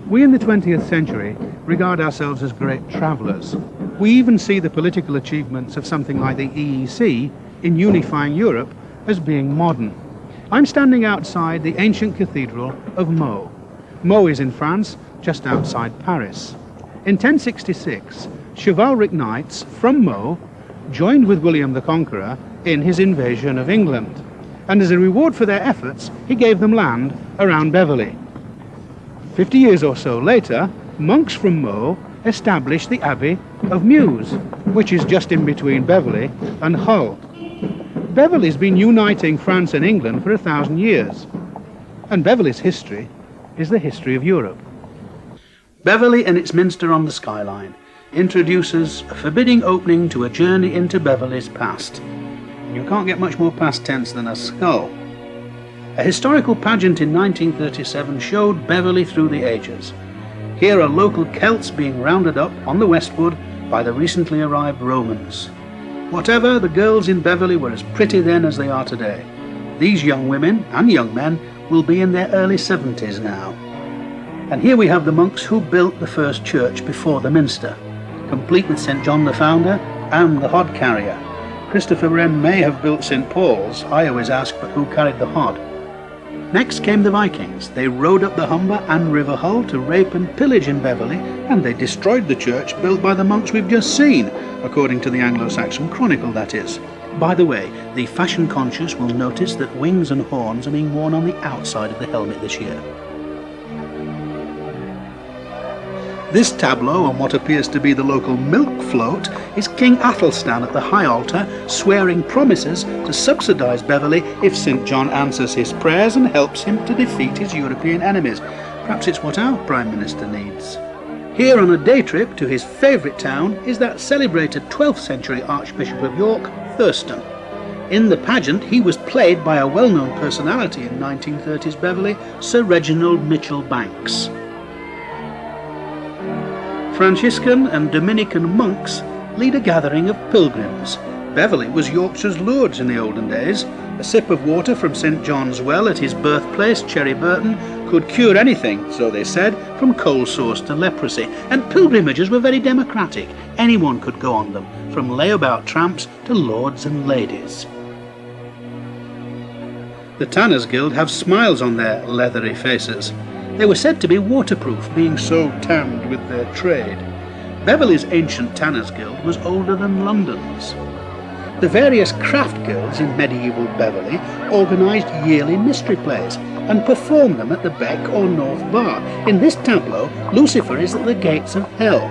We in the 20th century regard ourselves as great travellers. We even see the political achievements of something like the EEC in unifying Europe as being modern. I'm standing outside the ancient cathedral of Meaux. Meaux is in France, just outside Paris. In 1066, chivalric knights from Meaux joined with William the Conqueror in his invasion of England, and as a reward for their efforts, he gave them land around Beverley. 50 years or so later, monks from Meaux established the Abbey of Meuse, which is just in between Beverley and Hull. Beverley's been uniting France and England for 1,000 years, and Beverley's history is the history of Europe. Beverley and its minster on the skyline introduces a forbidding opening to a journey into Beverley's past. You can't get much more past tense than a skull. A historical pageant in 1937 showed Beverley through the ages. Here are local Celts being rounded up on the westward by the recently arrived Romans. Whatever, the girls in Beverley were as pretty then as they are today. These young women and young men will be in their early 70s now. And here we have the monks who built the first church before the Minster, complete with St. John the Founder and the hod carrier. Christopher Wren may have built St. Paul's. I always ask, but who carried the hod? Next came the Vikings. They rode up the Humber and River Hull to rape and pillage in Beverley, and they destroyed the church built by the monks we've just seen, according to the Anglo-Saxon Chronicle, that is. By the way, the fashion-conscious will notice that wings and horns are being worn on the outside of the helmet this year. This tableau on what appears to be the local milk float is King Athelstan at the high altar swearing promises to subsidise Beverley if St. John answers his prayers and helps him to defeat his European enemies. Perhaps it's what our Prime Minister needs. Here on a day trip to his favourite town is that celebrated 12th century Archbishop of York, Thurston. In the pageant he was played by a well-known personality in 1930s Beverley, Sir Reginald Mitchell Banks. Franciscan and Dominican monks lead a gathering of pilgrims. Beverley was Yorkshire's Lourdes in the olden days. A sip of water from St. John's Well at his birthplace, Cherry Burton, could cure anything, so they said, from cold sores to leprosy. And pilgrimages were very democratic. Anyone could go on them, from layabout tramps to lords and ladies. The Tanners Guild have smiles on their leathery faces. They were said to be waterproof, being so tanned with their trade. Beverley's ancient Tanners Guild was older than London's. The various craft guilds in medieval Beverley organised yearly mystery plays and performed them at the Beck or North Bar. In this tableau, Lucifer is at the gates of hell.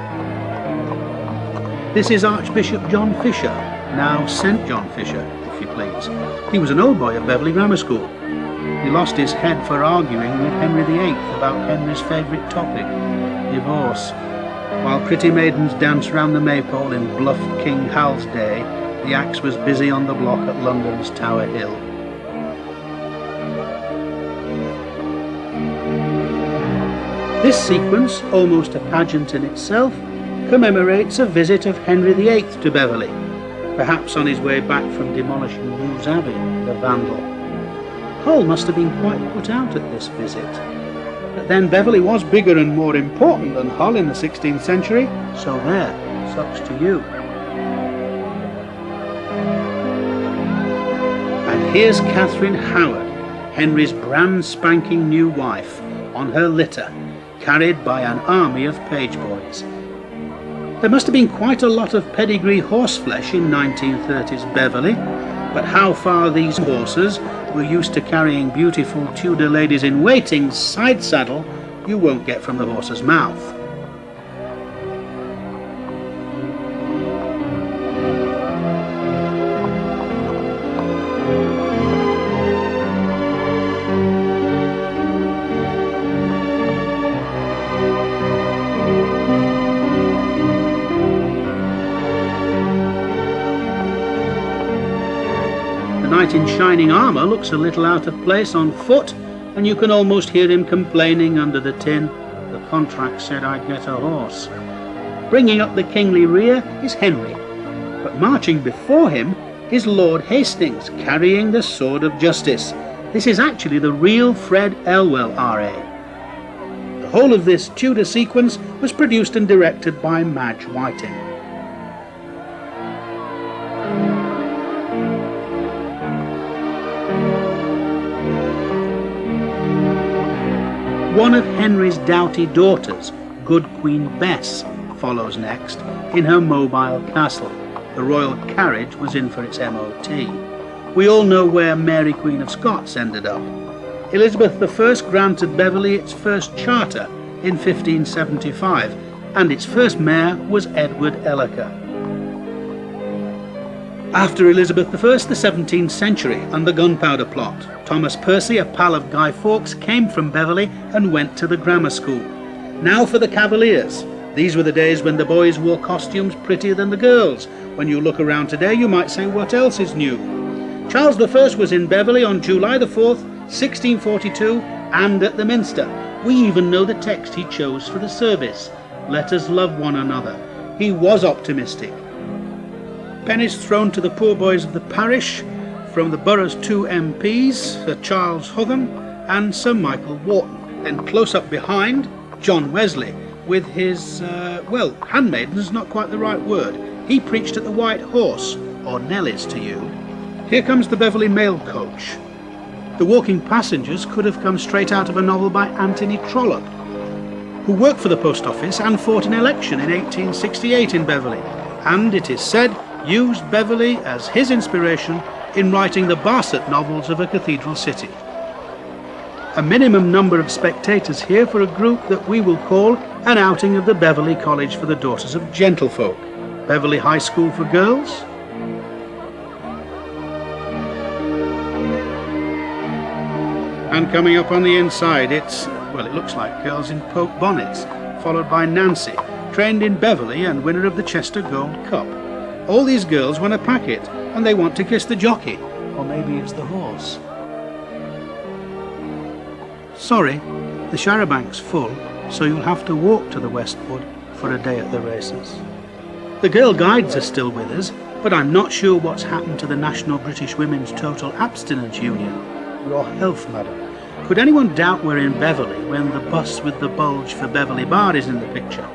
This is Archbishop John Fisher, now St. John Fisher, if you please. He was an old boy at Beverley Grammar School. He lost his head for arguing with Henry VIII about Henry's favourite topic, divorce. While pretty maidens danced round the maypole in bluff King Hal's day, the axe was busy on the block at London's Tower Hill. This sequence, almost a pageant in itself, commemorates a visit of Henry VIII to Beverley, perhaps on his way back from demolishing Mews Abbey, the Vandal. Hull must have been quite put out at this visit. But then Beverley was bigger and more important than Hull in the 16th century, so there, sucks to you. And here's Catherine Howard, Henry's brand spanking new wife, on her litter, carried by an army of page boys. There must have been quite a lot of pedigree horseflesh in 1930s Beverley, but how far these horses were used to carrying beautiful Tudor ladies in waiting side saddle, you won't get from the horse's mouth. The knight in shining armour looks a little out of place on foot, and you can almost hear him complaining under the tin, "The contract said I'd get a horse." Bringing up the kingly rear is Henry, but marching before him is Lord Hastings, carrying the sword of justice. This is actually the real Fred Elwell RA. The whole of this Tudor sequence was produced and directed by Madge Whiting. One of Henry's doughty daughters, Good Queen Bess, follows next in her mobile castle. The royal carriage was in for its MOT. We all know where Mary Queen of Scots ended up. Elizabeth I granted Beverley its first charter in 1575, and its first mayor was Edward Elliker. After Elizabeth I, the 17th century, and the Gunpowder Plot, Thomas Percy, a pal of Guy Fawkes, came from Beverley and went to the grammar school. Now for the Cavaliers. These were the days when the boys wore costumes prettier than the girls. When you look around today, you might say, what else is new? Charles I was in Beverley on July the 4th, 1642, and at the Minster. We even know the text he chose for the service. Let us love one another. He was optimistic. Pennies thrown to the poor boys of the parish from the borough's 2 MPs, Sir Charles Hutham and Sir Michael Wharton. Then close up behind, John Wesley, with his, handmaiden's not quite the right word. He preached at the White Horse, or Nelly's to you. Here comes the Beverley mail coach. The walking passengers could have come straight out of a novel by Anthony Trollope, who worked for the post office and fought an election in 1868 in Beverley, and, it is said, used Beverley as his inspiration in writing the Barset novels of a cathedral city. A minimum number of spectators here for a group that we will call an outing of the Beverley College for the Daughters of Gentlefolk, Beverley High School for girls, and coming up on the inside it looks like girls in poke bonnets, followed by Nancy, trained in Beverley and winner of the Chester Gold Cup. All these girls want a packet, and they want to kiss the jockey, or maybe it's the horse. Sorry, the charabank's full, so you'll have to walk to the Westwood for a day at the races. The girl guides are still with us, but I'm not sure what's happened to the National British Women's Total Abstinence Union. Your health, madam. Could anyone doubt we're in Beverley when the bus with the bulge for Beverley Bar is in the picture?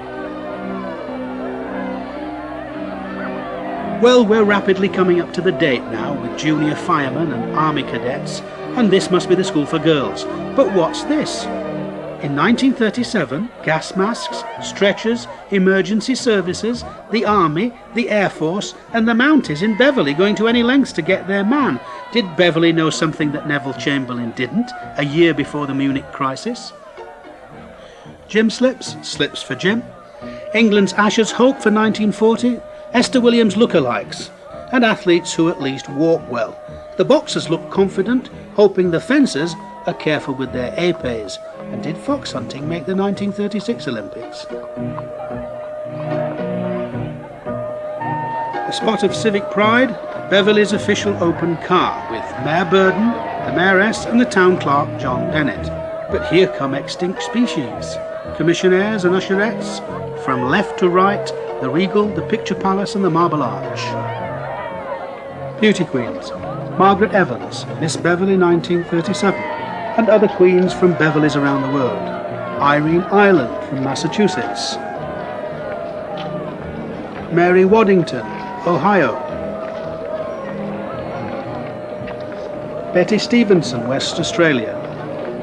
Well, we're rapidly coming up to the date now with junior firemen and army cadets, and this must be the school for girls. But what's this? In 1937, gas masks, stretchers, emergency services, the army, the air force, and the Mounties in Beverley going to any lengths to get their man. Did Beverley know something that Neville Chamberlain didn't, a year before the Munich crisis? Gym slips, slips for Jim. England's Ashes Hope for 1940. Esther Williams lookalikes, and athletes who at least walk well. The boxers look confident, hoping the fencers are careful with their épées. And did fox hunting make the 1936 Olympics? A spot of civic pride, Beverley's official open car, with Mayor Burden, the Mayoress and the Town Clerk John Bennett. But here come extinct species, commissionaires and usherettes, from left to right, the Regal, the Picture Palace and the Marble Arch. Beauty Queens, Margaret Evans, Miss Beverley 1937, and other queens from Beverleys around the world. Irene Ireland from Massachusetts. Mary Waddington, Ohio. Betty Stevenson, West Australia.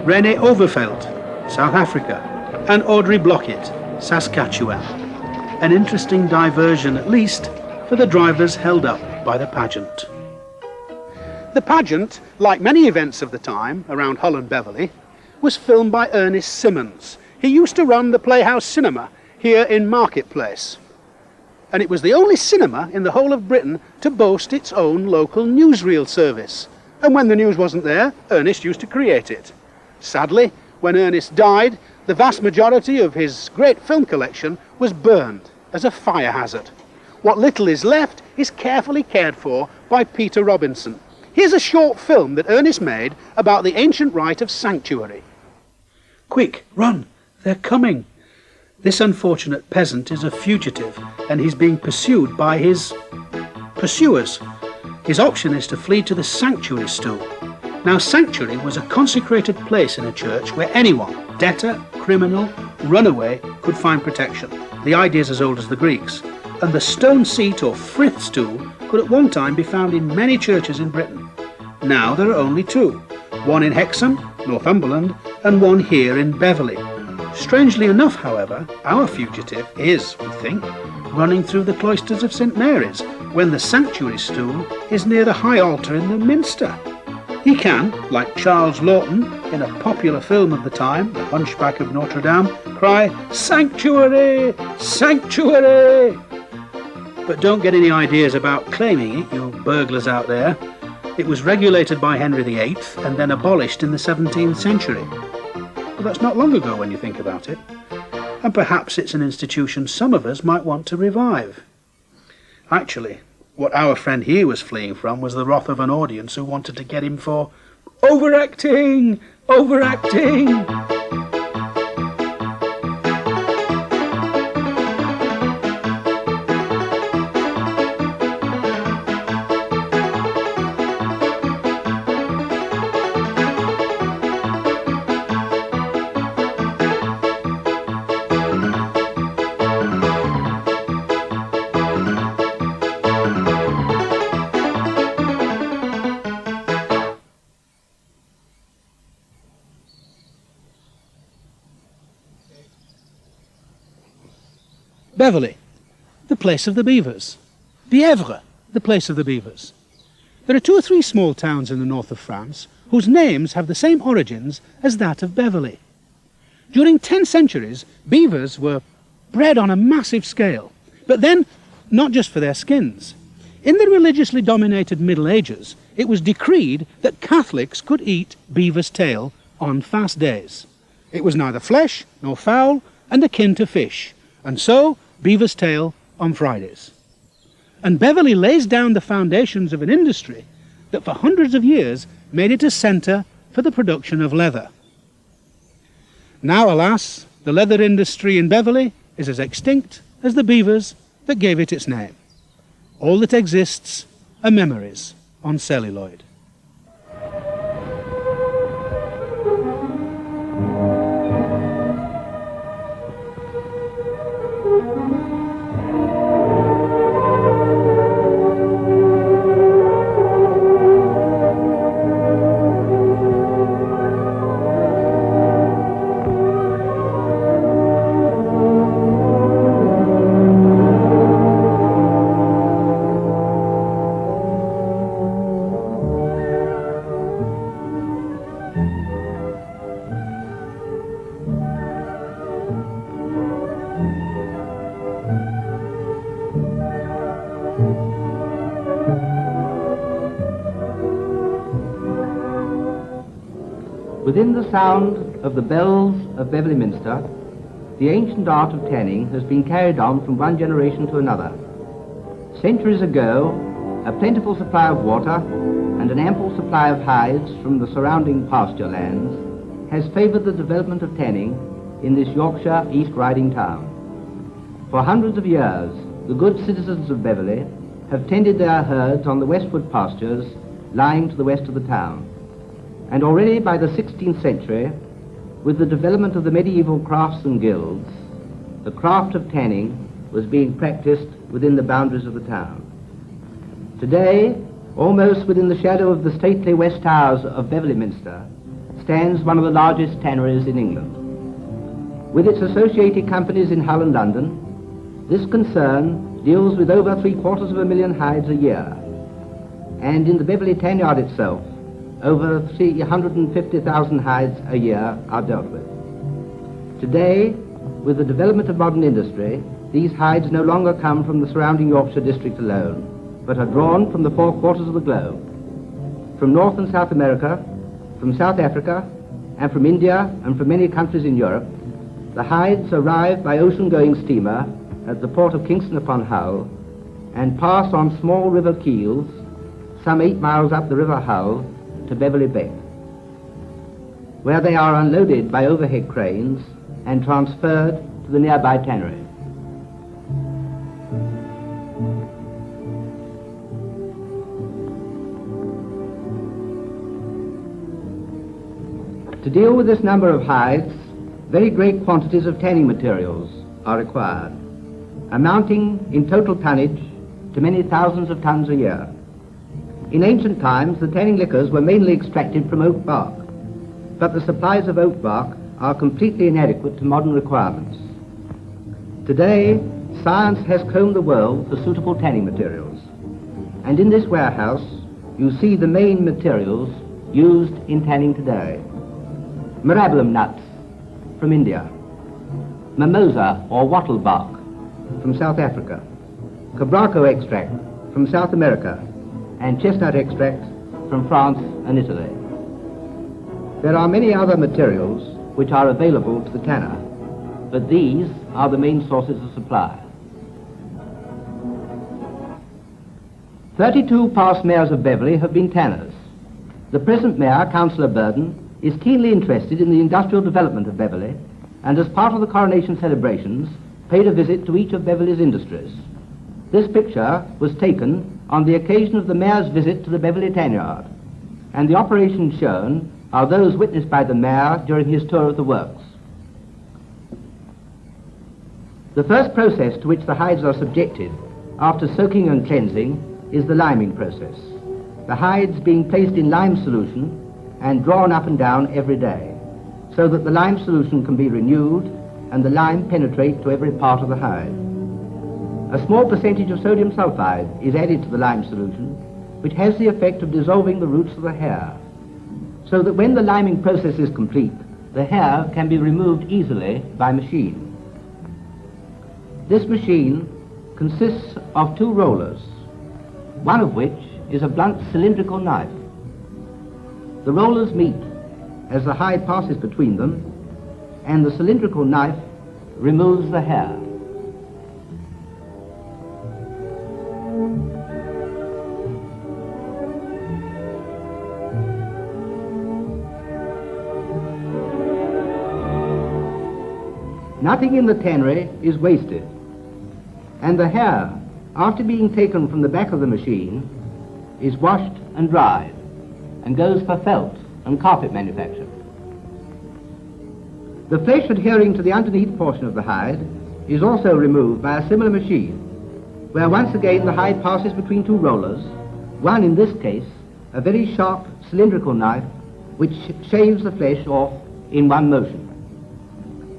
Renee Overveld, South Africa. And Audrey Blockett, Saskatchewan. An interesting diversion, at least, for the drivers held up by the pageant. The pageant, like many events of the time around Hull and Beverley, was filmed by Ernest Symmons. He used to run the Playhouse Cinema here in Marketplace. And it was the only cinema in the whole of Britain to boast its own local newsreel service. And when the news wasn't there, Ernest used to create it. Sadly, when Ernest died, the vast majority of his great film collection was burned as a fire hazard. What little is left is carefully cared for by Peter Robinson. Here's a short film that Ernest made about the ancient rite of sanctuary. Quick, run, they're coming. This unfortunate peasant is a fugitive, and he's being pursued by his pursuers. His option is to flee to the sanctuary stool. Now, sanctuary was a consecrated place in a church where anyone, debtor, criminal, runaway could find protection. The idea is as old as the Greeks. And the stone seat or frith stool could at one time be found in many churches in Britain. Now there are only two, one in Hexham, Northumberland, and one here in Beverley. Strangely enough, however, our fugitive is, we think, running through the cloisters of St Mary's, when the sanctuary stool is near the high altar in the Minster. He can, like Charles Laughton in a popular film of the time, The Hunchback of Notre Dame, cry, "Sanctuary! Sanctuary!" But don't get any ideas about claiming it, you burglars out there. It was regulated by Henry VIII and then abolished in the 17th century. Well, that's not long ago when you think about it. And perhaps it's an institution some of us might want to revive. Actually, what our friend here was fleeing from was the wrath of an audience who wanted to get him for overacting! Overacting! Beverley, the place of the beavers. Bièvre, the place of the beavers. There are 2 or 3 small towns in the north of France whose names have the same origins as that of Beverley. During 10 centuries, beavers were bred on a massive scale, but then not just for their skins. In the religiously dominated Middle Ages, it was decreed that Catholics could eat beaver's tail on fast days. It was neither flesh nor fowl and akin to fish, and so beaver's tail on Fridays. And Beverley lays down the foundations of an industry that for hundreds of years made it a centre for the production of leather. Now, alas, the leather industry in Beverley is as extinct as the beavers that gave it its name. All that exists are memories on celluloid. Within the sound of the bells of Beverley Minster, the ancient art of tanning has been carried on from one generation to another. Centuries ago, a plentiful supply of water and an ample supply of hides from the surrounding pasture lands has favoured the development of tanning in this Yorkshire East Riding town. For hundreds of years, the good citizens of Beverley have tended their herds on the westward pastures lying to the west of the town. And already by the 16th century, with the development of the medieval crafts and guilds, the craft of tanning was being practiced within the boundaries of the town. Today, almost within the shadow of the stately west towers of Beverley Minster, stands one of the largest tanneries in England. With its associated companies in Hull and London, this concern deals with over 750,000 hides a year, and in the Beverley tan yard itself, over 350,000 hides a year are dealt with. Today, with the development of modern industry, these hides no longer come from the surrounding Yorkshire district alone, but are drawn from the 4 quarters of the globe, from North and South America, from South Africa, and from India, and from many countries in Europe. The hides arrive by ocean-going steamer at the port of Kingston upon Hull, and pass on small river keels, some 8 miles up the River Hull, to Beverley Beck, where they are unloaded by overhead cranes and transferred to the nearby tannery. To deal with this number of hides, very great quantities of tanning materials are required, amounting in total tonnage to many thousands of tons a year. In ancient times, the tanning liquors were mainly extracted from oak bark, but the supplies of oak bark are completely inadequate to modern requirements. Today, science has combed the world for suitable tanning materials, and in this warehouse you see the main materials used in tanning today. Myrabalum nuts from India, mimosa or wattle bark from South Africa, cabraco extract from South America, and chestnut extract from France and Italy. There are many other materials which are available to the tanner, but these are the main sources of supply. 32 past mayors of Beverley have been tanners. The present mayor, Councillor Burden, is keenly interested in the industrial development of Beverley, and as part of the coronation celebrations, paid a visit to each of Beverley's industries. This picture was taken on the occasion of the mayor's visit to the Beverley tan yard, and the operations shown are those witnessed by the mayor during his tour of the works. The first process to which the hides are subjected after soaking and cleansing is the liming process, the hides being placed in lime solution and drawn up and down every day, so that the lime solution can be renewed and the lime penetrate to every part of the hide. A small percentage of sodium sulfide is added to the lime solution, which has the effect of dissolving the roots of the hair, so that when the liming process is complete, the hair can be removed easily by machine. This machine consists of 2 rollers, one of which is a blunt cylindrical knife. The rollers meet as the hide passes between them, and the cylindrical knife removes the hair. Nothing in the tannery is wasted, and the hair, after being taken from the back of the machine, is washed and dried and goes for felt and carpet manufacture. The flesh adhering to the underneath portion of the hide is also removed by a similar machine, where once again the hide passes between 2 rollers, one in this case a very sharp cylindrical knife which shaves the flesh off in one motion.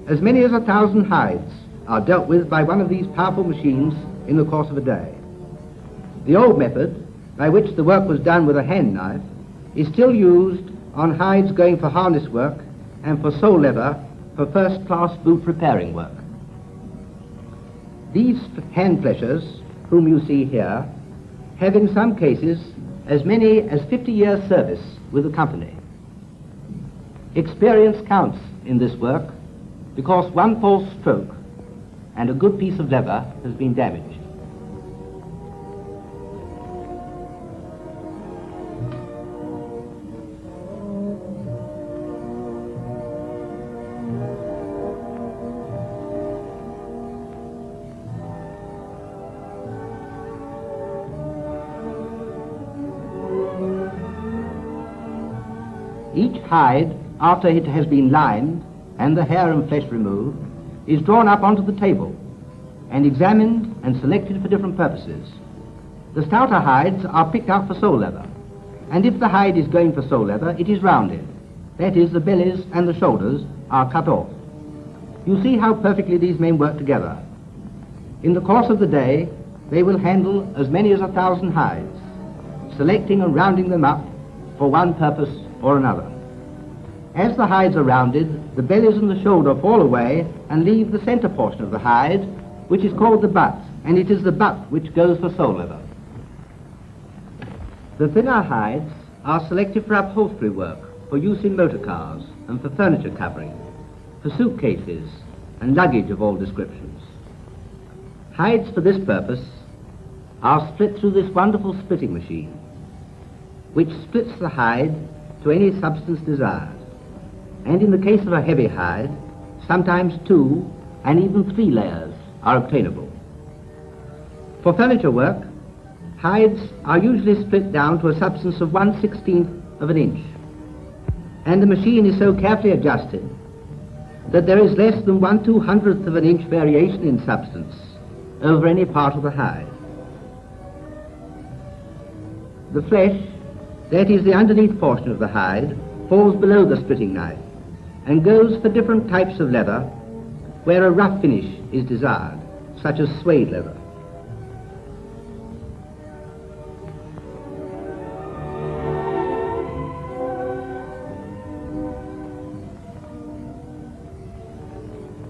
As many as 1,000 hides are dealt with by one of these powerful machines in the course of a day. The old method, by which the work was done with a hand knife, is still used on hides going for harness work and for sole leather for first-class boot repairing work. These hand fleshers, whom you see here, have in some cases as many as 50 years' service with the company. Experience counts in this work, because one false stroke and a good piece of leather has been damaged. Each hide, after it has been limed and the hair and flesh removed, is drawn up onto the table and examined and selected for different purposes. The stouter hides are picked out for sole leather, and if the hide is going for sole leather, it is rounded. That is, the bellies and the shoulders are cut off. You see how perfectly these men work together. In the course of the day, they will handle as many as 1,000 hides, selecting and rounding them up for one purpose or another. As the hides are rounded, the bellies and the shoulder fall away and leave the center portion of the hide, which is called the butt, and it is the butt which goes for sole leather. The thinner hides are selected for upholstery work, for use in motor cars and for furniture covering, for suitcases and luggage of all descriptions. Hides for this purpose are split through this wonderful splitting machine, which splits the hide to any substance desired. And in the case of a heavy hide, sometimes 2 and even 3 layers are obtainable. For furniture work, hides are usually split down to a substance of 1/16 of an inch, and the machine is so carefully adjusted that there is less than 1/200th of an inch variation in substance over any part of the hide. The flesh, that is the underneath portion of the hide, falls below the splitting knife and goes for different types of leather where a rough finish is desired, such as suede leather.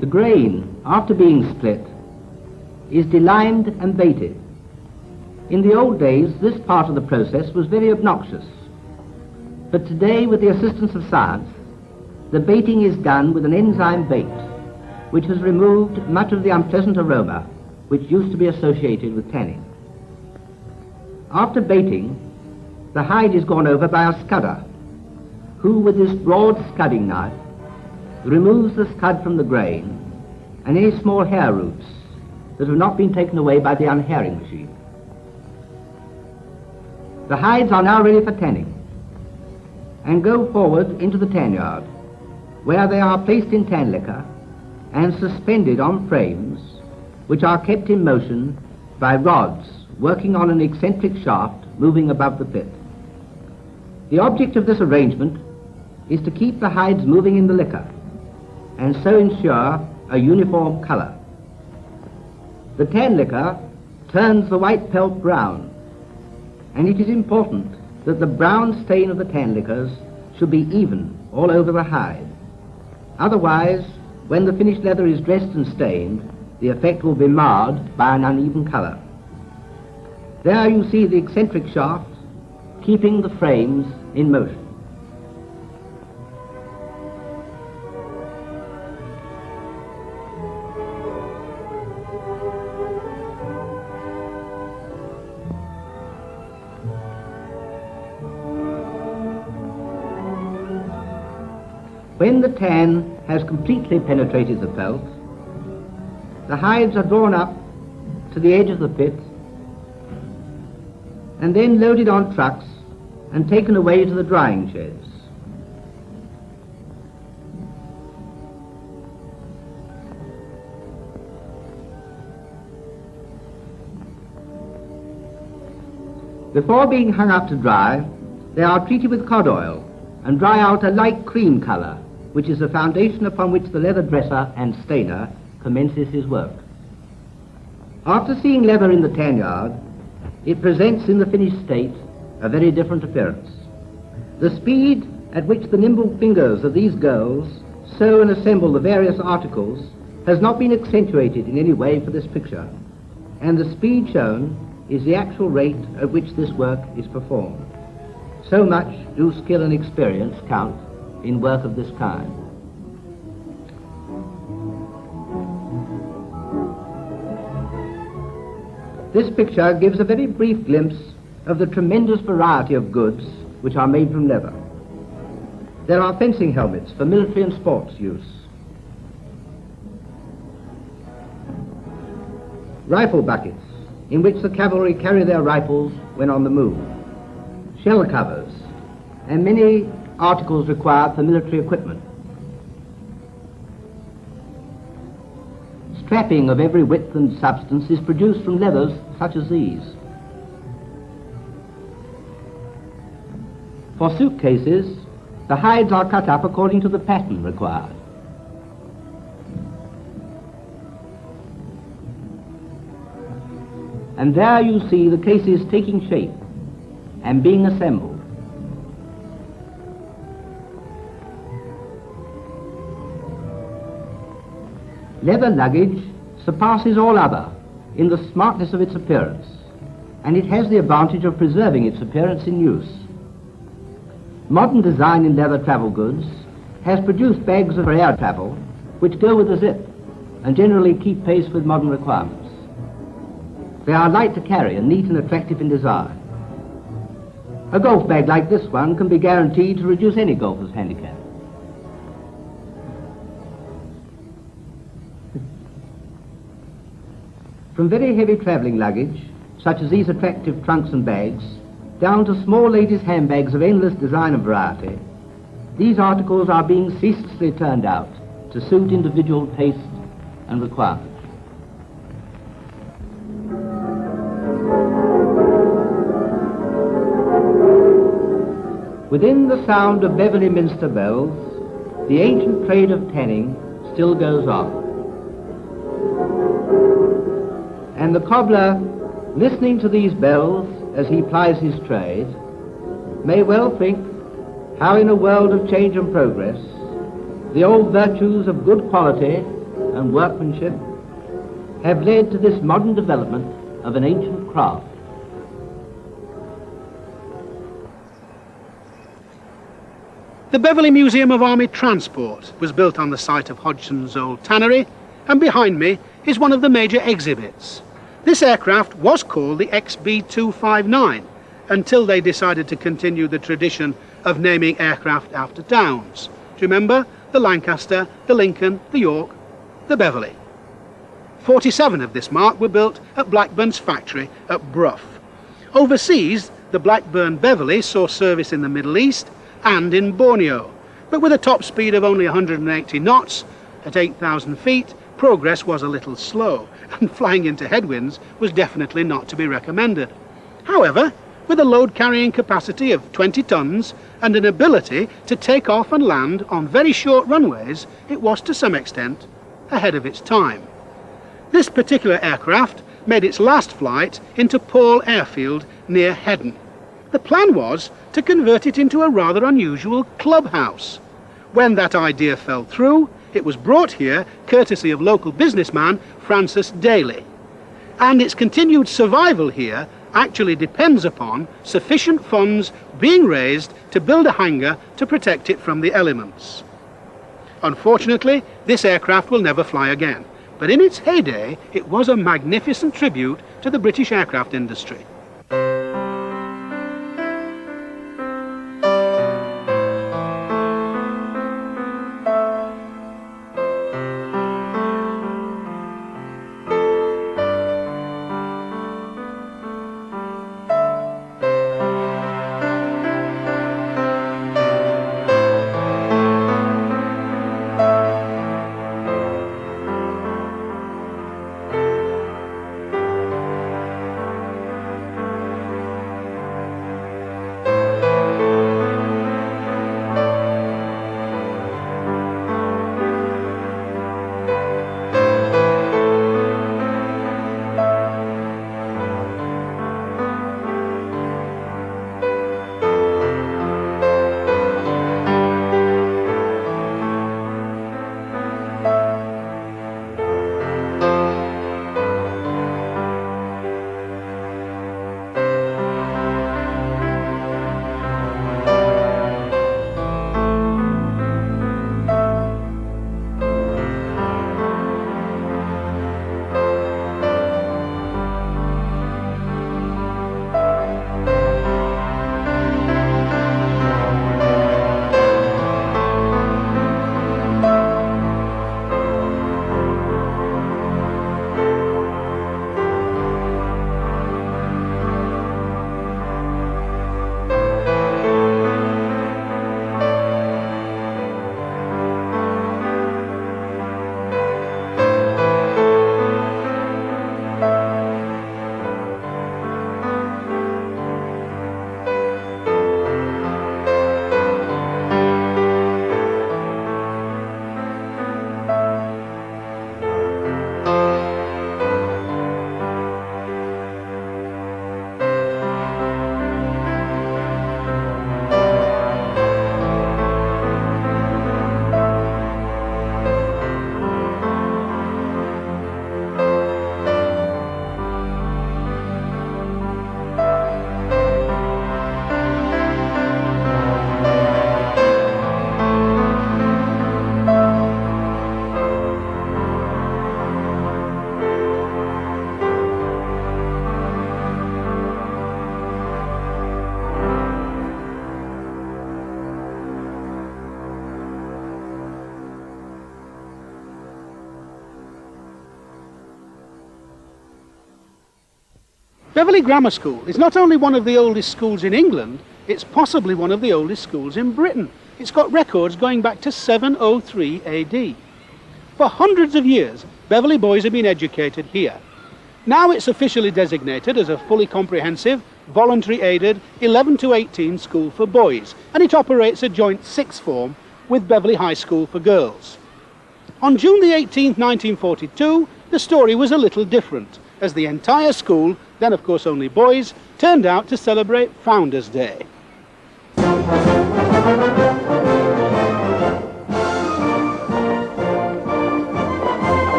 The grain, after being split, is delimed and baited. In the old days, this part of the process was very obnoxious. But today, with the assistance of science, the baiting is done with an enzyme bait, which has removed much of the unpleasant aroma which used to be associated with tanning. After baiting, the hide is gone over by a scudder, who with this broad scudding knife removes the scud from the grain and any small hair roots that have not been taken away by the unhairing machine. The hides are now ready for tanning and go forward into the tan yard, where they are placed in tan liquor and suspended on frames which are kept in motion by rods working on an eccentric shaft moving above the pit. The object of this arrangement is to keep the hides moving in the liquor and so ensure a uniform colour. The tan liquor turns the white pelt brown, and it is important that the brown stain of the tan liquors should be even all over the hide. Otherwise, when the finished leather is dressed and stained, the effect will be marred by an uneven colour. There you see the eccentric shaft keeping the frames in motion. When the tan has completely penetrated the felt, the hides are drawn up to the edge of the pit and then loaded on trucks and taken away to the drying sheds. Before being hung up to dry, they are treated with cod oil and dry out a light cream colour, which is the foundation upon which the leather dresser and stainer commences his work. After seeing leather in the tan yard, it presents in the finished state a very different appearance. The speed at which the nimble fingers of these girls sew and assemble the various articles has not been accentuated in any way for this picture, and the speed shown is the actual rate at which this work is performed. So much do skill and experience count in work of this kind. This picture gives a very brief glimpse of the tremendous variety of goods which are made from leather. There are fencing helmets for military and sports use, rifle buckets in which the cavalry carry their rifles when on the move, shell covers, and many articles required for military equipment. Strapping of every width and substance is produced from leathers such as these. For suitcases, the hides are cut up according to the pattern required. And there you see the cases taking shape and being assembled. Leather luggage surpasses all other in the smartness of its appearance, and it has the advantage of preserving its appearance in use. Modern design in leather travel goods has produced bags for air travel which go with a zip and generally keep pace with modern requirements. They are light to carry and neat and attractive in design. A golf bag like this one can be guaranteed to reduce any golfer's handicap. From very heavy travelling luggage, such as these attractive trunks and bags, down to small ladies' handbags of endless design and variety, these articles are being ceaselessly turned out to suit individual tastes and requirements. Within the sound of Beverley Minster bells, the ancient trade of tanning still goes on. And the cobbler, listening to these bells as he plies his trade, may well think how in a world of change and progress, the old virtues of good quality and workmanship have led to this modern development of an ancient craft. The Beverley Museum of Army Transport was built on the site of Hodgson's old tannery, and behind me is one of the major exhibits. This aircraft was called the XB-259 until they decided to continue the tradition of naming aircraft after towns. Do you remember? The Lancaster, the Lincoln, the York, the Beverley. 47 of this mark were built at Blackburn's factory at Brough. Overseas, the Blackburn Beverley saw service in the Middle East and in Borneo, but with a top speed of only 180 knots at 8,000 feet, progress was a little slow, and flying into headwinds was definitely not to be recommended. However, with a load-carrying capacity of 20 tons and an ability to take off and land on very short runways, it was to some extent ahead of its time. This particular aircraft made its last flight into Paul Airfield near Hedden. The plan was to convert it into a rather unusual clubhouse. When that idea fell through, it was brought here courtesy of local businessman Francis Daly. And its continued survival here actually depends upon sufficient funds being raised to build a hangar to protect it from the elements. Unfortunately, this aircraft will never fly again, but in its heyday, it was a magnificent tribute to the British aircraft industry. Beverley Grammar School is not only one of the oldest schools in England, it's possibly one of the oldest schools in Britain. It's got records going back to 703 AD. For hundreds of years, Beverley boys have been educated here. Now it's officially designated as a fully comprehensive, voluntary aided 11 to 18 school for boys, and it operates a joint sixth form with Beverley High School for girls. On June the 18th, 1942, the story was a little different, as the entire school, then of course only boys, turned out to celebrate Founders' Day.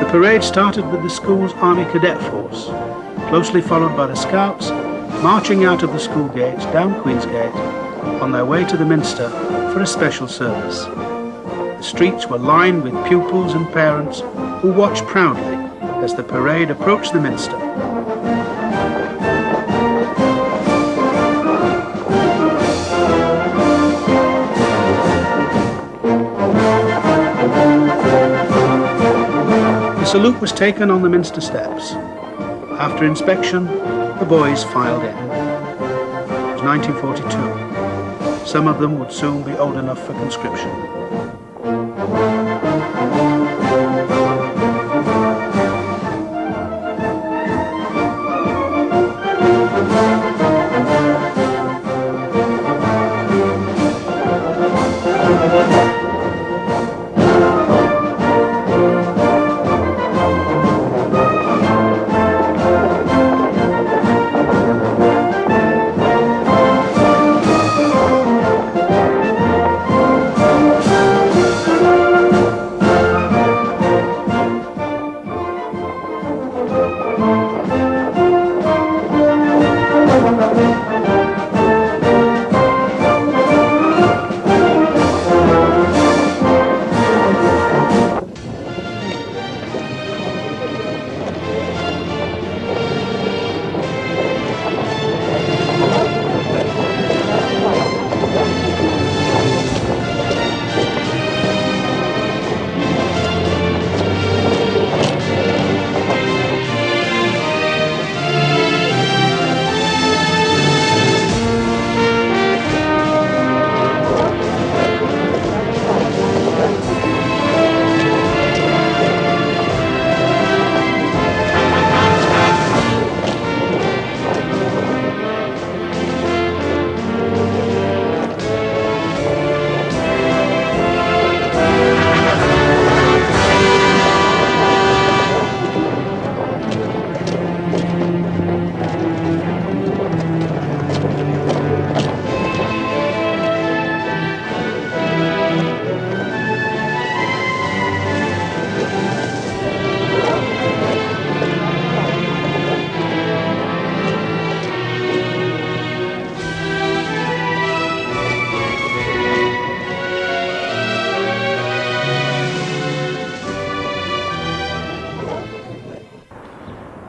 The parade started with the school's Army Cadet Force, closely followed by the Scouts, marching out of the school gates down Queen's Gate on their way to the Minster for a special service. The streets were lined with pupils and parents who watched proudly as the parade approached the Minster. The salute was taken on the Minster steps. After inspection, the boys filed in. It was 1942. Some of them would soon be old enough for conscription.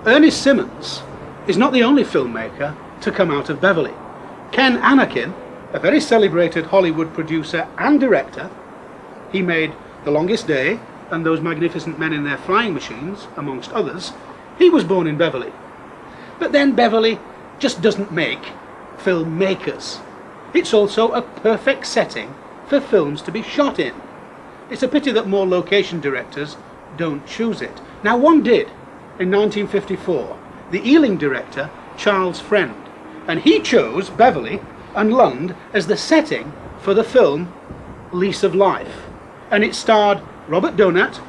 Ernest Symmons is not the only filmmaker to come out of Beverley. Ken Anakin, a very celebrated Hollywood producer and director, he made The Longest Day and Those Magnificent Men in Their Flying Machines, amongst others. He was born in Beverley. But then Beverley just doesn't make filmmakers. It's also a perfect setting for films to be shot in. It's a pity that more location directors don't choose it. Now, one did in 1954, the Ealing director, Charles Friend, and he chose Beverley and Lund as the setting for the film Lease of Life, and it starred Robert Donat,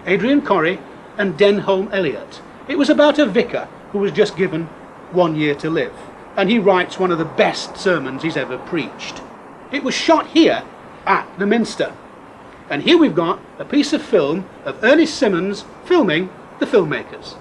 Adrian Corrie and Denholm Elliott. It was about a vicar who was just given 1 year to live, and he writes one of the best sermons he's ever preached. It was shot here at the Minster, and here we've got a piece of film of Ernest Symmons filming The Filmmakers.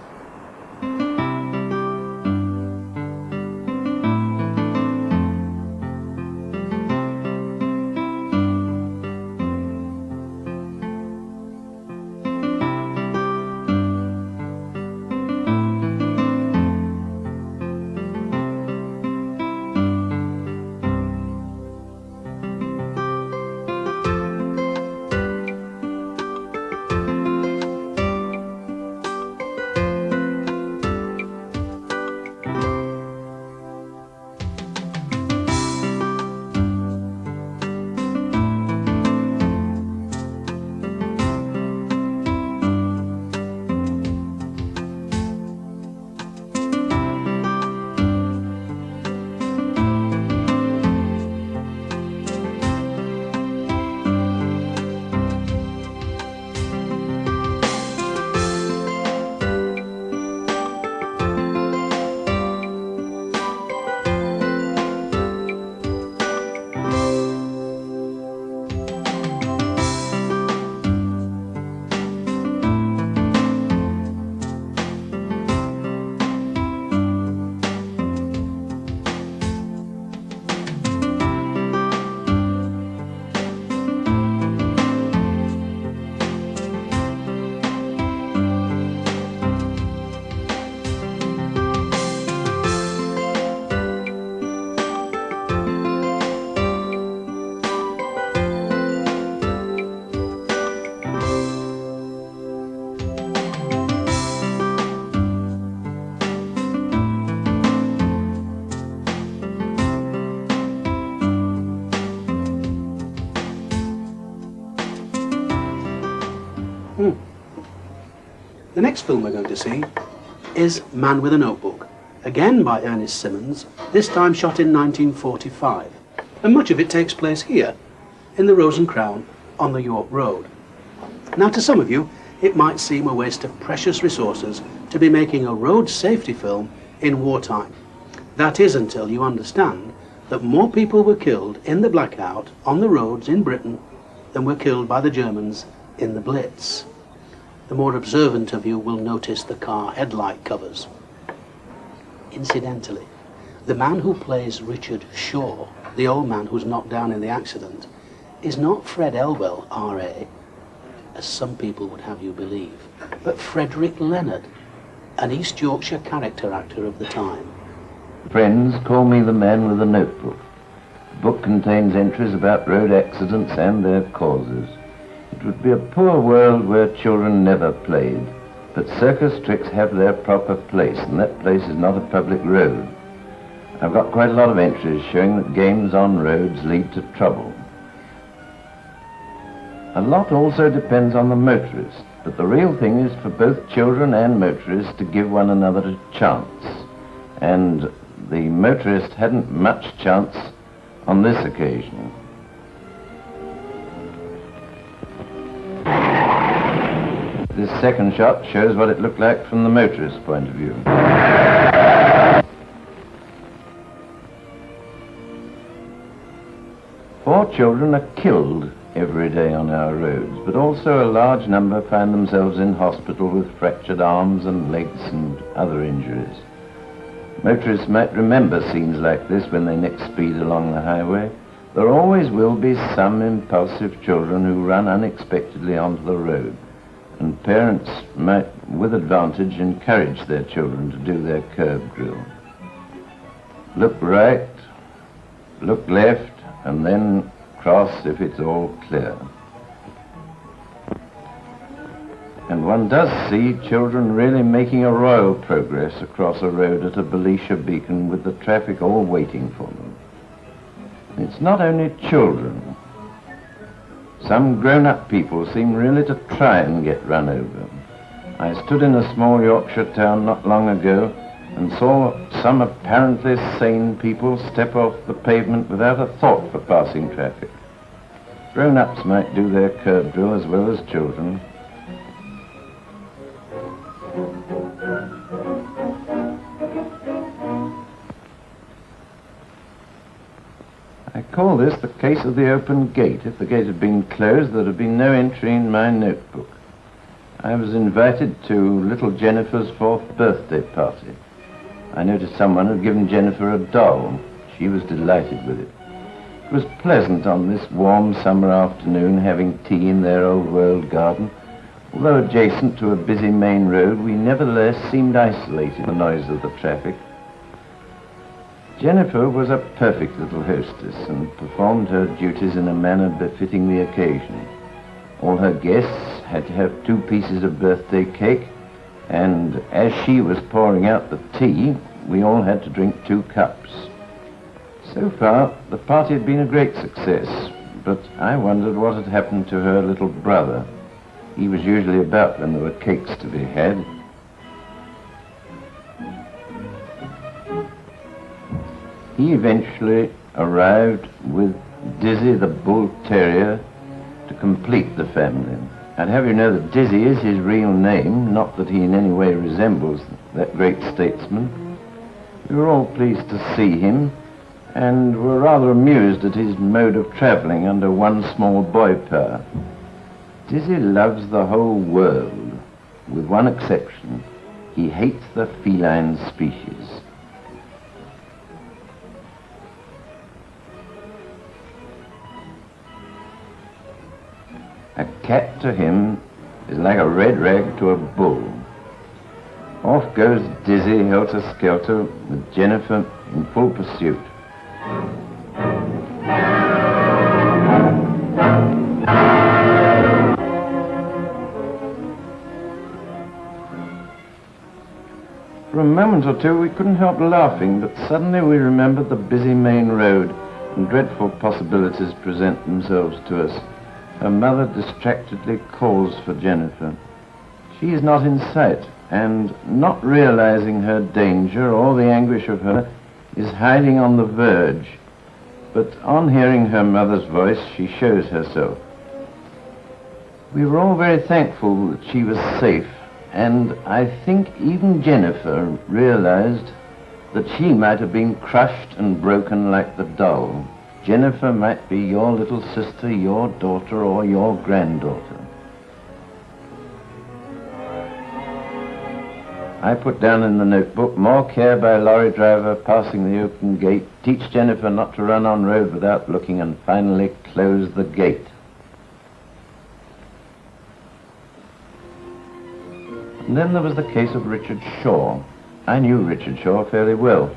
The next film we're going to see is Man with a Notebook, again by Ernest Symmons, this time shot in 1945. And much of it takes place here, in the Rose and Crown on the York Road. Now, to some of you, it might seem a waste of precious resources to be making a road safety film in wartime. That is until you understand that more people were killed in the blackout on the roads in Britain than were killed by the Germans in the Blitz. The more observant of you will notice the car headlight covers. Incidentally, the man who plays Richard Shaw, the old man who's knocked down in the accident, is not Fred Elwell, R.A., as some people would have you believe, but Frederick Leonard, an East Yorkshire character actor of the time. Friends call me the man with a notebook. The book contains entries about road accidents and their causes. It would be a poor world where children never played, but circus tricks have their proper place, and that place is not a public road. I've got quite a lot of entries showing that games on roads lead to trouble. A lot also depends on the motorist, but the real thing is for both children and motorists to give one another a chance. And the motorist hadn't much chance on this occasion. This second shot shows what it looked like from the motorist's point of view. 4 children are killed every day on our roads, but also a large number find themselves in hospital with fractured arms and legs and other injuries. Motorists might remember scenes like this when they next speed along the highway. There always will be some impulsive children who run unexpectedly onto the road, and parents might, with advantage, encourage their children to do their curb drill. Look right, look left, and then cross if it's all clear. And one does see children really making a royal progress across a road at a Belisha beacon with the traffic all waiting for them. It's not only children. Some grown-up people seem really to try and get run over. I stood in a small Yorkshire town not long ago and saw some apparently sane people step off the pavement without a thought for passing traffic. Grown-ups might do their curb drill as well as children. I call this the case of the open gate. If the gate had been closed, there'd have been no entry in my notebook. I was invited to little Jennifer's 4th birthday party. I noticed someone had given Jennifer a doll. She was delighted with it. It was pleasant on this warm summer afternoon having tea in their old world garden. Although adjacent to a busy main road, we nevertheless seemed isolated from the noise of the traffic. Jennifer was a perfect little hostess and performed her duties in a manner befitting the occasion. All her guests had to have 2 pieces of birthday cake, and as she was pouring out the tea, we all had to drink 2 cups. So far, the party had been a great success, but I wondered what had happened to her little brother. He was usually about when there were cakes to be had. He eventually arrived with Dizzy the Bull Terrier to complete the family. I'd have you know that Dizzy is his real name, not that he in any way resembles that great statesman. We were all pleased to see him, and were rather amused at his mode of travelling under one small boy power. Dizzy loves the whole world, with one exception. He hates the feline species. A cat to him is like a red rag to a bull. Off goes Dizzy helter-skelter with Jennifer in full pursuit. For a moment or two we couldn't help laughing, but suddenly we remembered the busy main road and dreadful possibilities present themselves to us. Her mother distractedly calls for Jennifer. She is not in sight, and not realizing her danger or the anguish of her, is hiding on the verge. But on hearing her mother's voice, she shows herself. We were all very thankful that she was safe, and I think even Jennifer realized that she might have been crushed and broken like the doll. Jennifer might be your little sister, your daughter, or your granddaughter. I put down in the notebook, more care by lorry driver passing the open gate, teach Jennifer not to run on road without looking, and finally close the gate. And then there was the case of Richard Shaw. I knew Richard Shaw fairly well.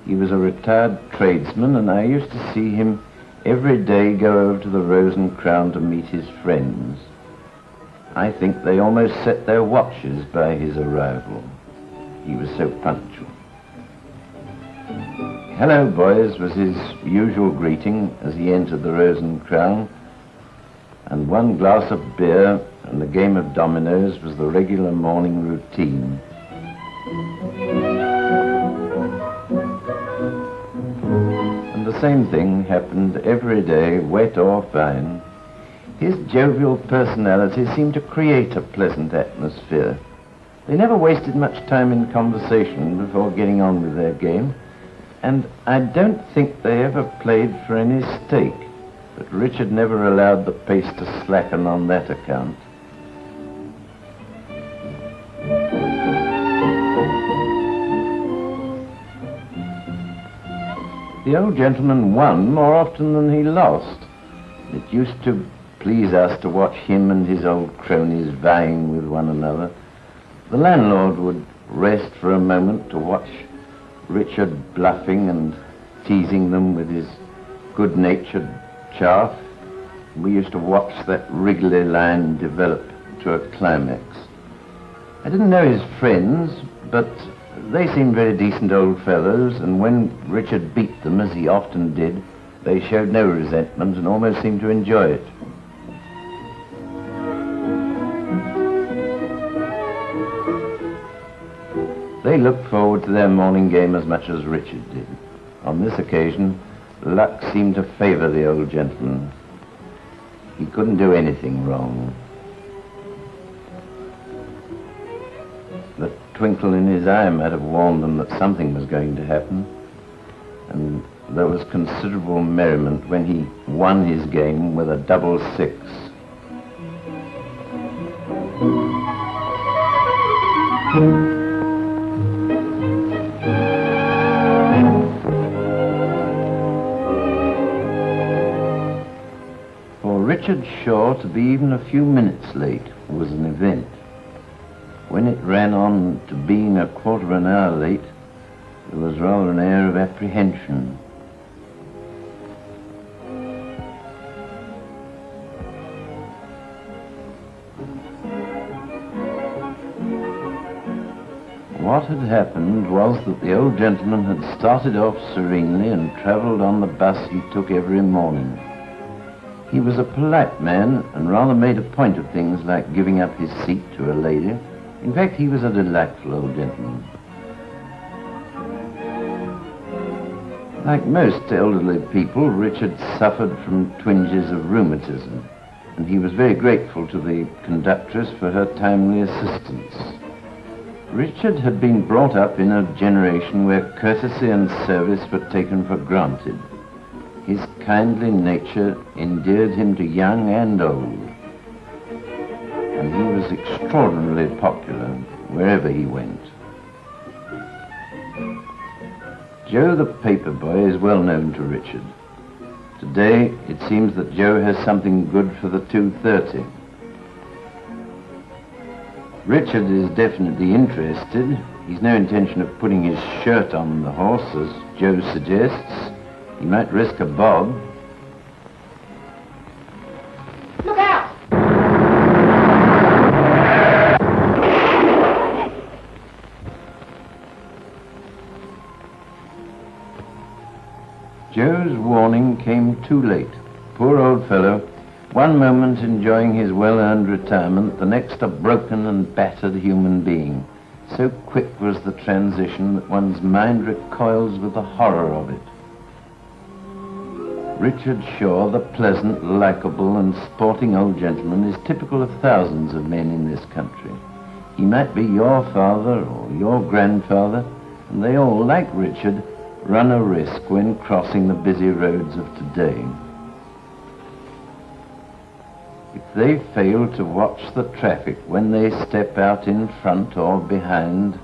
He was a retired tradesman, and I used to see him every day go over to the Rose and Crown to meet his friends. I think they almost set their watches by his arrival. He was so punctual. "Hello, boys," was his usual greeting as he entered the Rose and Crown, and one glass of beer and a game of dominoes was the regular morning routine. And the same thing happened every day, wet or fine. His jovial personality seemed to create a pleasant atmosphere. They never wasted much time in conversation before getting on with their game, and I don't think they ever played for any stake, but Richard never allowed the pace to slacken on that account. The old gentleman won more often than he lost. It used to please us to watch him and his old cronies vying with one another. The landlord would rest for a moment to watch Richard bluffing and teasing them with his good-natured chaff. We used to watch that wriggly line develop to a climax. I didn't know his friends, but they seemed very decent old fellows, and when Richard beat them, as he often did, they showed no resentment and almost seemed to enjoy it. They looked forward to their morning game as much as Richard did. On this occasion, luck seemed to favor the old gentleman. He couldn't do anything wrong. The twinkle in his eye might have warned them that something was going to happen, and there was considerable merriment when he won his game with a double six. For Richard Shaw to be even a few minutes late was an event. When it ran on to being a quarter of an hour late, there was rather an air of apprehension. What had happened was that the old gentleman had started off serenely and travelled on the bus he took every morning. He was a polite man and rather made a point of things like giving up his seat to a lady. In fact, he was a delightful old gentleman. Like most elderly people, Richard suffered from twinges of rheumatism, and he was very grateful to the conductress for her timely assistance. Richard had been brought up in a generation where courtesy and service were taken for granted. His kindly nature endeared him to young and old, and he was extraordinarily popular wherever he went. Joe the paper boy is well known to Richard. Today it seems that Joe has something good for the 2:30. Richard is definitely interested. He's no intention of putting his shirt on the horse, as Joe suggests. He might risk a bob. Look out! Joe's warning came too late. Poor old fellow One moment enjoying his well-earned retirement, the next a broken and battered human being. So quick was the transition that one's mind recoils with the horror of it. Richard Shaw, the pleasant, likeable and sporting old gentleman, is typical of thousands of men in this country. He might be your father or your grandfather, and they all, like Richard, run a risk when crossing the busy roads of today. If they fail to watch the traffic when they step out in front or behind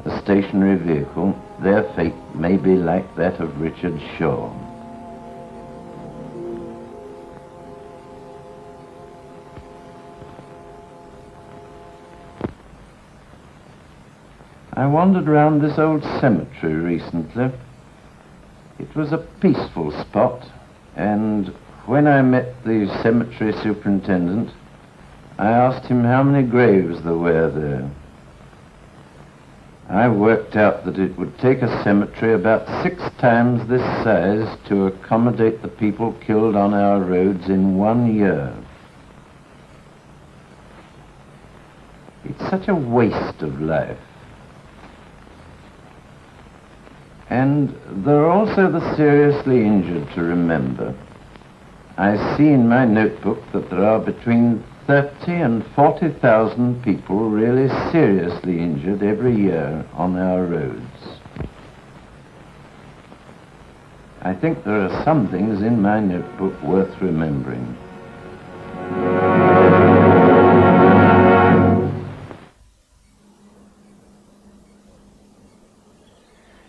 a stationary vehicle, their fate may be like that of Richard Shaw. I wandered round this old cemetery recently. It was a peaceful spot, and when I met the cemetery superintendent, I asked him how many graves there were there. I worked out that it would take a cemetery about 6 times this size to accommodate the people killed on our roads in 1 year. It's such a waste of life. And there are also the seriously injured to remember. I see in my notebook that there are between 30 and 40,000 people really seriously injured every year on our roads. I think there are some things in my notebook worth remembering.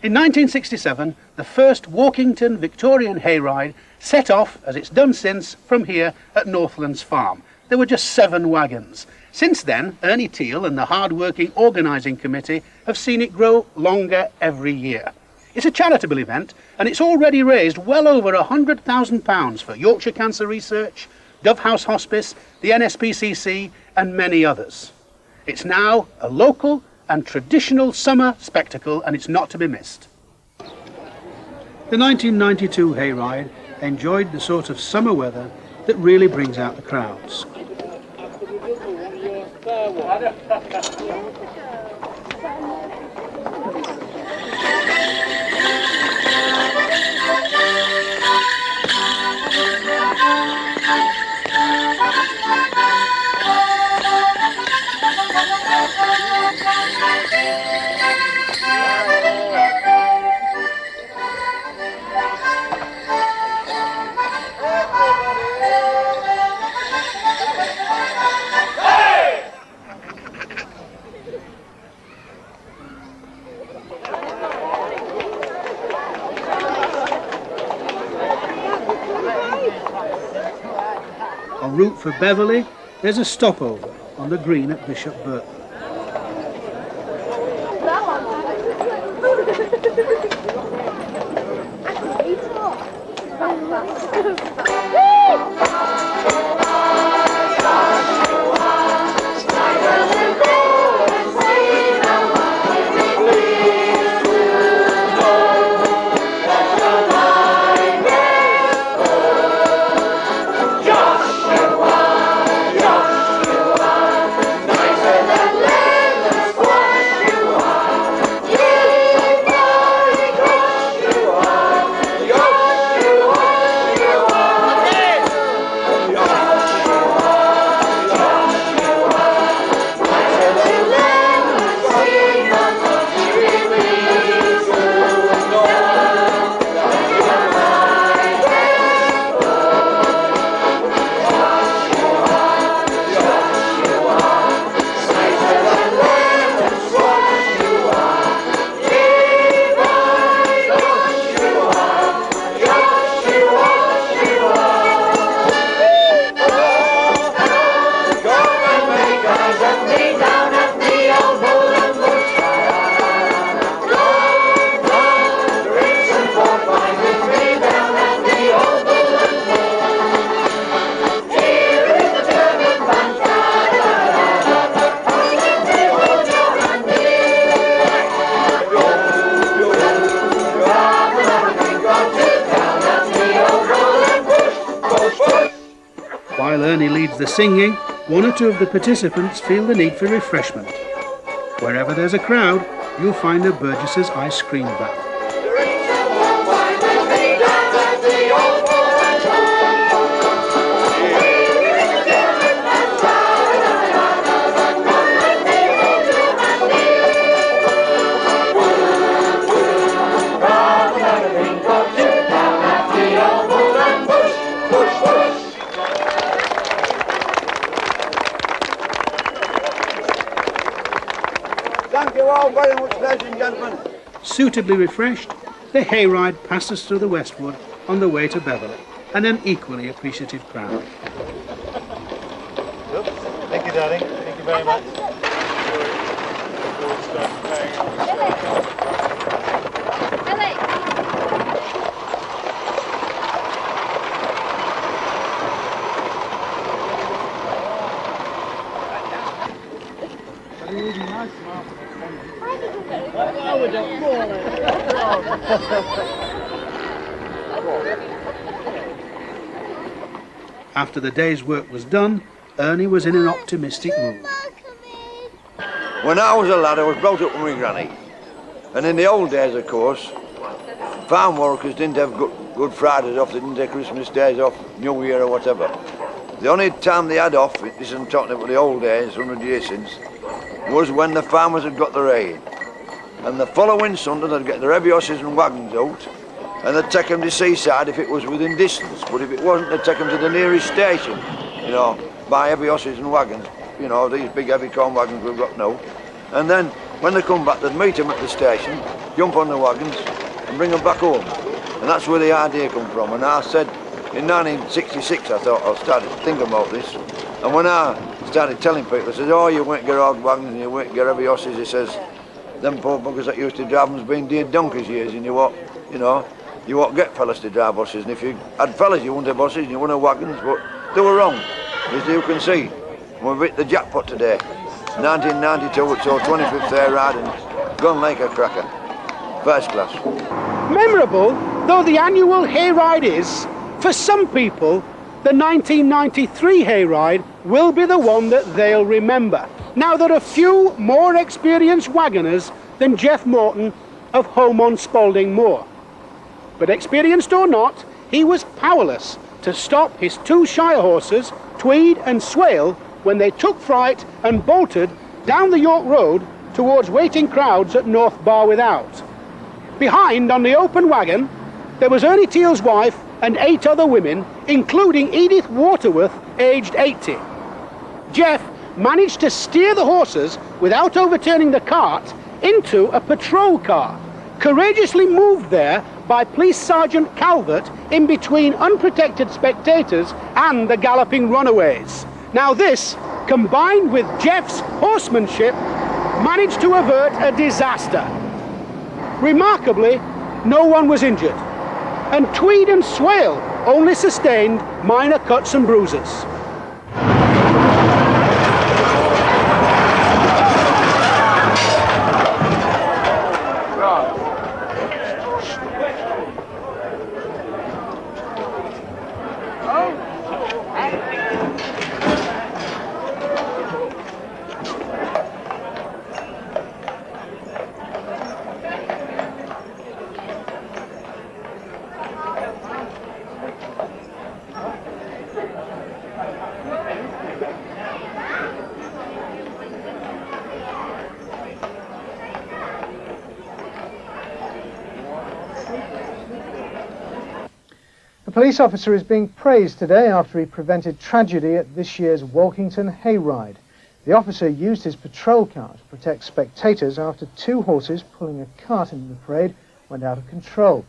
In 1967, the first Walkington Victorian Hayride set off, as it's done since, from here at Northlands Farm. There were just 7 wagons. Since then, Ernie Teal and the hard-working organising committee have seen it grow longer every year. It's a charitable event, and it's already raised well over £100,000 for Yorkshire Cancer Research, Dove House Hospice, the NSPCC and many others. It's now a local and traditional summer spectacle, and it's not to be missed. The 1992 Hayride enjoyed the sort of summer weather that really brings out the crowds. En route for Beverley, there's a stopover on the green at Bishop Burton. Ernie leads the singing, one or two of the participants feel the need for refreshment. Wherever there's a crowd, you'll find a Burgess's ice cream van. Thank you all very much, ladies and gentlemen. Suitably refreshed, the hayride passes through the Westwood on the way to Beverley, and an equally appreciative crowd. Thank you, darling. Thank you very much. After the day's work was done, Ernie was in an optimistic mood. When I was a lad, I was brought up with my granny. And in the old days, of course, farm workers didn't have Good Fridays off, they didn't have Christmas days off, New Year or whatever. The only time they had off, this I'm talking about the old days, 100 years since, was when the farmers had got the rain. And the following Sunday, they'd get their heavy horses and wagons out, and they'd take them to seaside if it was within distance. But if it wasn't, they'd take them to the nearest station, you know, by heavy horses and wagons, you know, these big heavy corn wagons we've got now. And then, when they come back, they'd meet them at the station, jump on the wagons, and bring them back home. And that's where the idea come from. And I said, in 1966, I thought I started thinking about this. And when I started telling people, I said, oh, you won't get old wagons and you won't get heavy horses, he says, them poor buggers that used to drive them's been dead donkeys years, and you won't get fellas to drive horses. And if you had fellas, you wouldn't have horses and you wouldn't have wagons, but they were wrong, as you can see. We've hit the jackpot today. 1992, it's our 25th hayride and gone like a cracker. First class. Memorable though the annual hayride is, for some people, the 1993 hayride will be the one that they'll remember. Now, there are few more experienced wagoners than Jeff Morton of Home on Spalding Moor. But experienced or not, he was powerless to stop his two Shire horses, Tweed and Swale, when they took fright and bolted down the York Road towards waiting crowds at North Bar Without. Behind, on the open wagon, there was Ernie Teal's wife and 8 other women, including Edith Waterworth, aged 80. Jeff managed to steer the horses without overturning the cart into a patrol car, courageously moved there by Police Sergeant Calvert in between unprotected spectators and the galloping runaways. Now this, combined with Jeff's horsemanship, managed to avert a disaster. Remarkably, no one was injured, and Tweed and Swale only sustained minor cuts and bruises. A police officer is being praised today after he prevented tragedy at this year's Walkington Hayride. The officer used his patrol car to protect spectators after 2 horses pulling a cart into the parade went out of control.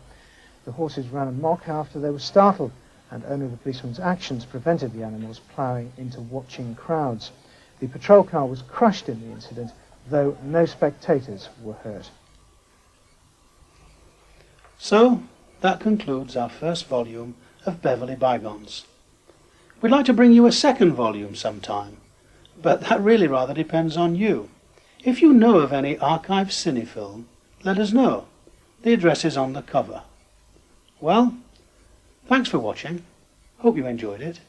The horses ran amok after they were startled, and only the policeman's actions prevented the animals ploughing into watching crowds. The patrol car was crushed in the incident, though no spectators were hurt. So, that concludes our first volume of Beverley Bygones. We'd like to bring you a second volume sometime, but that really rather depends on you. If you know of any archive cinefilm, let us know. The address is on the cover. Well, thanks for watching. Hope you enjoyed it.